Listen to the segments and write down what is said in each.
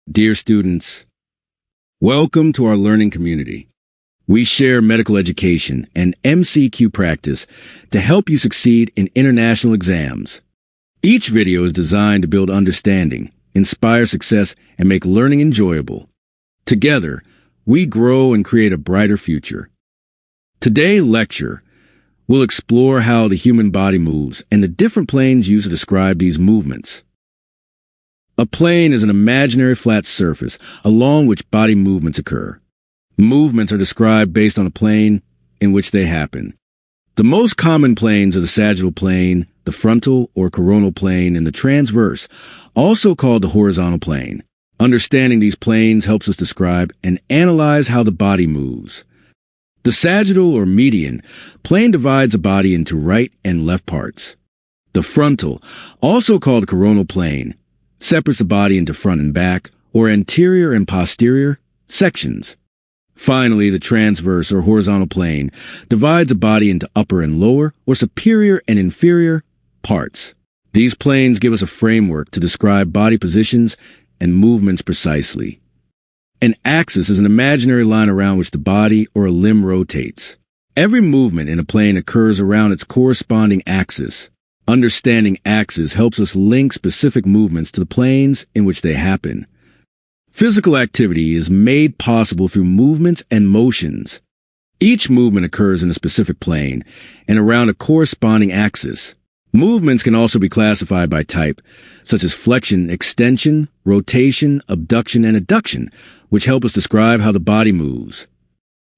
Dear students, welcome to our learning community. We share medical education and MCQ practice to help you succeed in international exams. Each video is designed to build understanding, inspire success, and make learning enjoyable. Together, we grow and create a brighter future. Today's lecture will explore how the human body moves and the different planes used to describe these movements. A plane is an imaginary flat surface along which body movements occur. Movements are described based on the plane in which they happen. The most common planes are the sagittal plane, the frontal or coronal plane, and the transverse, also called the horizontal plane. Understanding these planes helps us describe and analyze how the body moves. The sagittal or median plane divides a body into right and left parts. The frontal, also called the coronal plane, separates the body into front and back, or anterior and posterior, sections. Finally, the transverse or horizontal plane divides a body into upper and lower, or superior and inferior, parts. These planes give us a framework to describe body positions and movements precisely. An axis is an imaginary line around which the body or a limb rotates. Every movement in a plane occurs around its corresponding axis. Understanding axes helps us link specific movements to the planes in which they happen. Physical activity is made possible through movements and motions. Each movement occurs in a specific plane and around a corresponding axis. Movements can also be classified by type, such as flexion, extension, rotation, abduction, and adduction, which help us describe how the body moves.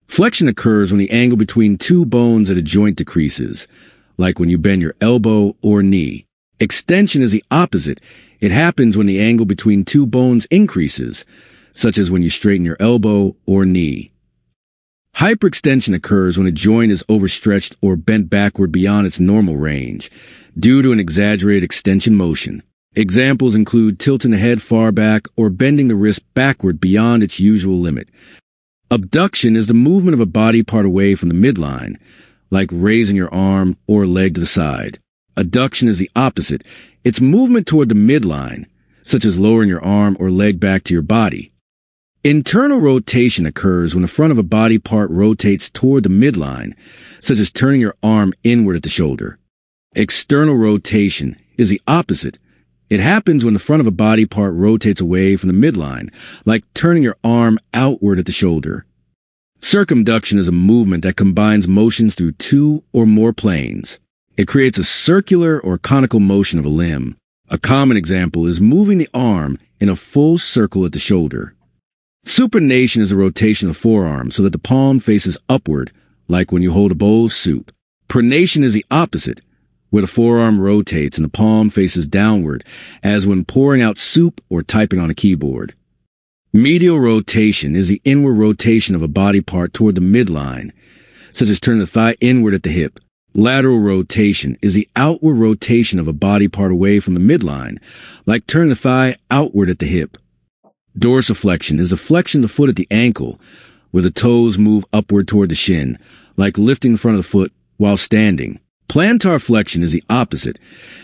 Flexion occurs when the angle between two bones at a joint decreases, like when you bend your elbow or knee. Extension is the opposite. It happens when the angle between two bones increases, such as when you straighten your elbow or knee. Hyperextension occurs when a joint is overstretched or bent backward beyond its normal range, due to an exaggerated extension motion. Examples include tilting the head far back or bending the wrist backward beyond its usual limit. Abduction is the movement of a body part away from the midline, like raising your arm or leg to the side. Adduction is the opposite. It's movement toward the midline, such as lowering your arm or leg back to your body. Internal rotation occurs when the front of a body part rotates toward the midline, such as turning your arm inward at the shoulder. External rotation is the opposite. It happens when the front of a body part rotates away from the midline, like turning your arm outward at the shoulder. Circumduction is a movement that combines motions through two or more planes. It creates a circular or conical motion of a limb. A common example is moving the arm in a full circle at the shoulder. Supination is a rotation of the forearm so that the palm faces upward, like when you hold a bowl of soup. Pronation is the opposite, where the forearm rotates and the palm faces downward, as when pouring out soup or typing on a keyboard. Medial rotation is the inward rotation of a body part toward the midline, such as turning the thigh inward at the hip. Lateral rotation is the outward rotation of a body part away from the midline, like turning the thigh outward at the hip. Dorsiflexion is the flexion of the foot at the ankle, where the toes move upward toward the shin, like lifting the front of the foot while standing. Plantarflexion is the opposite,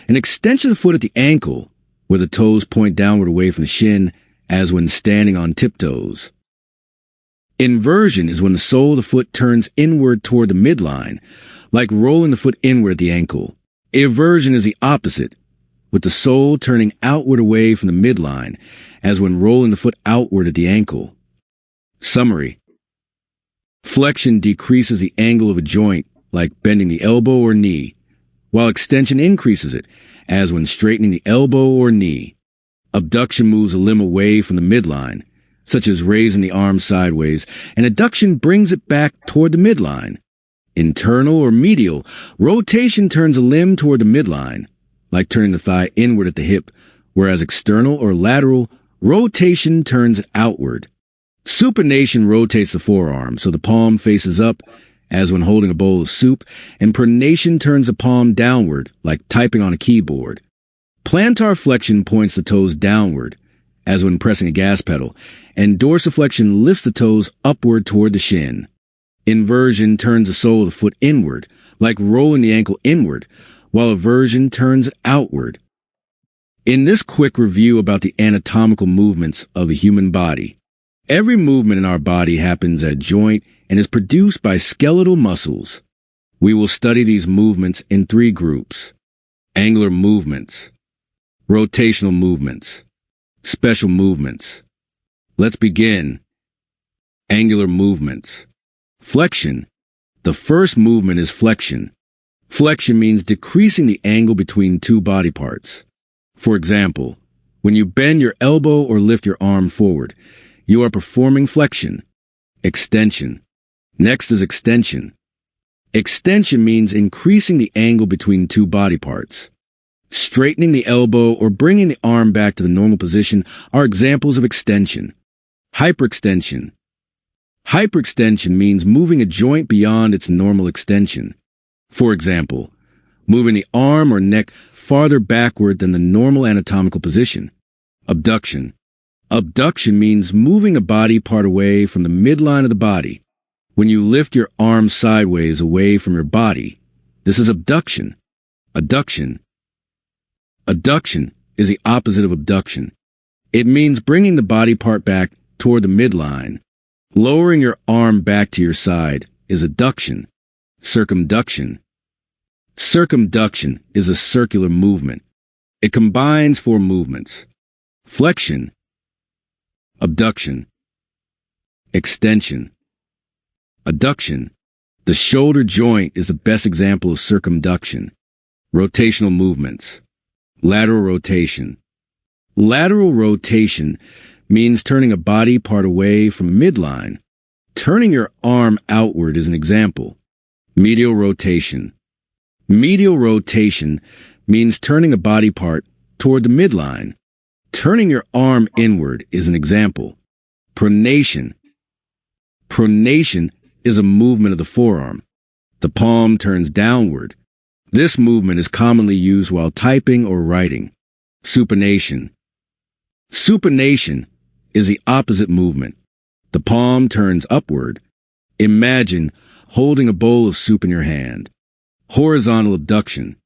an extension of the foot at the ankle, where the toes point downward away from the shin, as when standing on tiptoes. Inversion is when the sole of the foot turns inward toward the midline, like rolling the foot inward at the ankle. Eversion is the opposite, with the sole turning outward away from the midline, as when rolling the foot outward at the ankle. Summary. Flexion decreases the angle of a joint, like bending the elbow or knee, while extension increases it, as when straightening the elbow or knee. Abduction moves a limb away from the midline, such as raising the arm sideways, and adduction brings it back toward the midline. Internal or medial rotation turns a limb toward the midline, like turning the thigh inward at the hip, whereas external or lateral rotation turns it outward. Supination rotates the forearm so the palm faces up, as when holding a bowl of soup, and pronation turns the palm downward, like typing on a keyboard. Plantarflexion points the toes downward, as when pressing a gas pedal, and dorsiflexion lifts the toes upward toward the shin. Inversion turns the sole of the foot inward, like rolling the ankle inward, while eversion turns it outward. In this quick review about the anatomical movements of the human body, every movement in our body happens at joint and is produced by skeletal muscles. We will study these movements in three groups: angular movements, rotational movements, special movements. Let's begin. Angular movements. Flexion. The first movement is flexion. Flexion means decreasing the angle between two body parts. For example, when you bend your elbow or lift your arm forward, you are performing flexion. Extension. Next is extension. Extension means increasing the angle between two body parts. Straightening the elbow or bringing the arm back to the normal position are examples of extension. Hyperextension. Hyperextension means moving a joint beyond its normal extension. For example, moving the arm or neck farther backward than the normal anatomical position. Abduction. Abduction means moving a body part away from the midline of the body. When you lift your arm sideways away from your body, this is abduction. Adduction. Adduction is the opposite of abduction. It means bringing the body part back toward the midline. Lowering your arm back to your side is adduction. Circumduction. Circumduction is a circular movement. It combines four movements: flexion, abduction, extension, adduction. The shoulder joint is the best example of circumduction. Rotational movements. Lateral rotation. Lateral rotation means turning a body part away from midline. Turning your arm outward is an example. Medial rotation. Medial rotation means turning a body part toward the midline. Turning your arm inward is an example. Pronation. Pronation is a movement of the forearm. The palm turns downward. This movement is commonly used while typing or writing. Supination. Supination is the opposite movement. The palm turns upward. Imagine holding a bowl of soup in your hand. Horizontal abduction.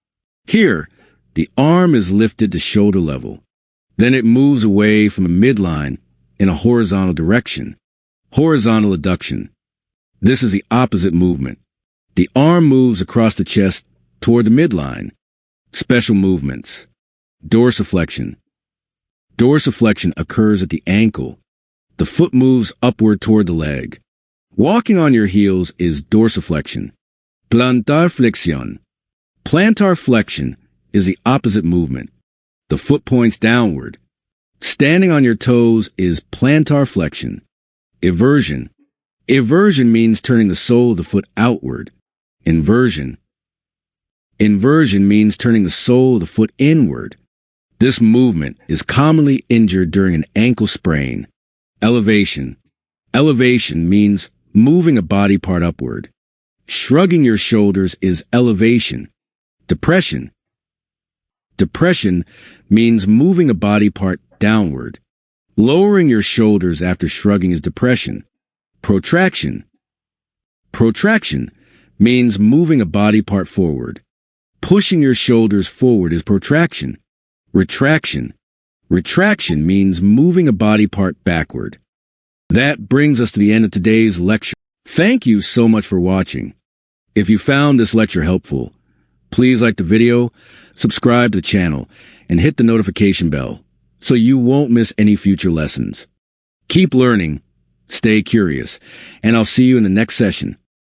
Here, the arm is lifted to shoulder level. Then it moves away from the midline in a horizontal direction. Horizontal adduction. This is the opposite movement. The arm moves across the chest toward the midline. Special movements. Dorsiflexion. Dorsiflexion occurs at the ankle. The foot moves upward toward the leg. Walking on your heels is dorsiflexion. Plantarflexion. Plantarflexion is the opposite movement. The foot points downward. Standing on your toes is plantarflexion. Eversion. Eversion means turning the sole of the foot outward. Inversion. Inversion means turning the sole of the foot inward. This movement is commonly injured during an ankle sprain. Elevation. Elevation means moving a body part upward. Shrugging your shoulders is elevation. Depression. Depression means moving a body part downward. Lowering your shoulders after shrugging is depression. Protraction. Protraction means moving a body part forward. Pushing your shoulders forward is protraction. Retraction. Retraction means moving a body part backward. That brings us to the end of today's lecture. Thank you so much for watching. If you found this lecture helpful, please like the video, subscribe to the channel, and hit the notification bell so you won't miss any future lessons. Keep learning, stay curious, and I'll see you in the next session.